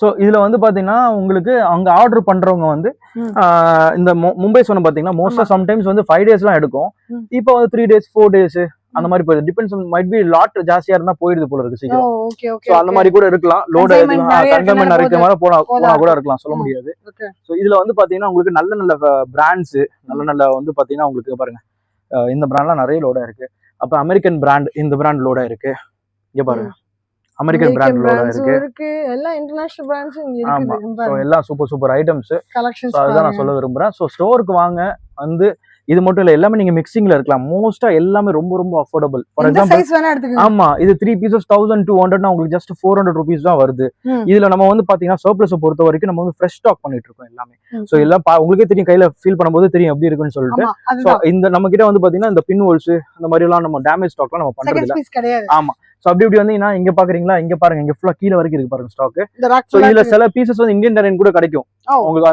So இதுல வந்து பாத்தீங்கன்னா உங்களுக்கு அங்க ஆர்டர் பண்றவங்க வந்து இந்த மும்பை சொன்ன பாத்தீங்கன்னா மோஸ்டா சம்டைம்ஸ் வந்து 5 days எடுக்கும். இப்போ வந்து 3 days 4 days அந்த மாதிரி போயிடுது. டிபெண்ட்ஸ் மைட் பி லாட் ஜாஸ்தியா இருந்தா போயிடுது போல இருக்கு சீக்கிரம். ஸோ அந்த மாதிரி கூட இருக்கலாம். லோடு கன்சைன்மென்ட் நிறைய மாதிரி போனா கூட இருக்கலாம், சொல்ல முடியாது. ஸோ இதுல வந்து பாத்தீங்கன்னா உங்களுக்கு நல்ல நல்ல பிராண்ட்ஸ், நல்ல வந்து பாத்தீங்கன்னா உங்களுக்கு பாருங்க இந்த பிராண்ட்லாம் நிறைய லோடா இருக்கு. அப்ப அமெரிக்கன் பிராண்ட், இந்த பிராண்ட் லோடா இருக்கு. இங்க பாருங்க அமெரிக்கன் பிராண்ட் லோடா இருக்கு. எல்லாம் இன்டர்நேஷனல் பிராண்ட்ஸ் இங்க இருக்கு. சோ எல்லாம் சூப்பர் ஐட்டம்ஸ். கலெக்ஷன்ஸ் அதுதான் நான் சொல்ல விரும்புறேன். சோ ஸ்டோருக்கு வாங்க. வந்து இது மட்டும் இல்ல, எல்லாமே நீங்க மிக்சிங்ல இருக்கலாம். மோஸ்டா எல்லாமே ரொம்ப அஃபோர்டபுள். ஃபார் எக்ஸாம்பிள் ஆமா, இது 3 pieces 1200 உங்களுக்கு ஜஸ்ட் 400 rupees தான் வருது. இதுல நம்ம வந்து பாத்தீங்கன்னா சர்ப்ளஸ் பொறுத்த வரைக்கும் நம்ம வந்து ஃப்ரெஷ் ஸ்டாக் பண்ணிட்டு இருக்கோம் எல்லாமே. சோ எல்லாம் உங்களுக்கே தெரியும், கையில ஃபீல் பண்ணும்போது தெரியும் எப்படி இருக்குன்னு சொல்லிட்டு. சோ இந்த நம்ம கிட்ட வந்து பாத்தீங்கன்னா இந்த பின் ஹோல்ஸ் அந்த மாதிரி எல்லாம் நம்ம டேமேஜ் ஸ்டாக்லாம் நம்ம பண்றது இல்ல. ஆமா. சோ அப்படி வந்தீங்கன்னா இங்க பாக்குறீங்களா, இங்க பாருங்க, இங்க ஃபுல்லா கீழ வரைக்கும் இருக்கு பாருங்க ஸ்டாக். சோ இதுல சில பீசஸ் வந்து இந்தியன் டெரைன் கூட கிடைக்கும் உங்களுக்கு.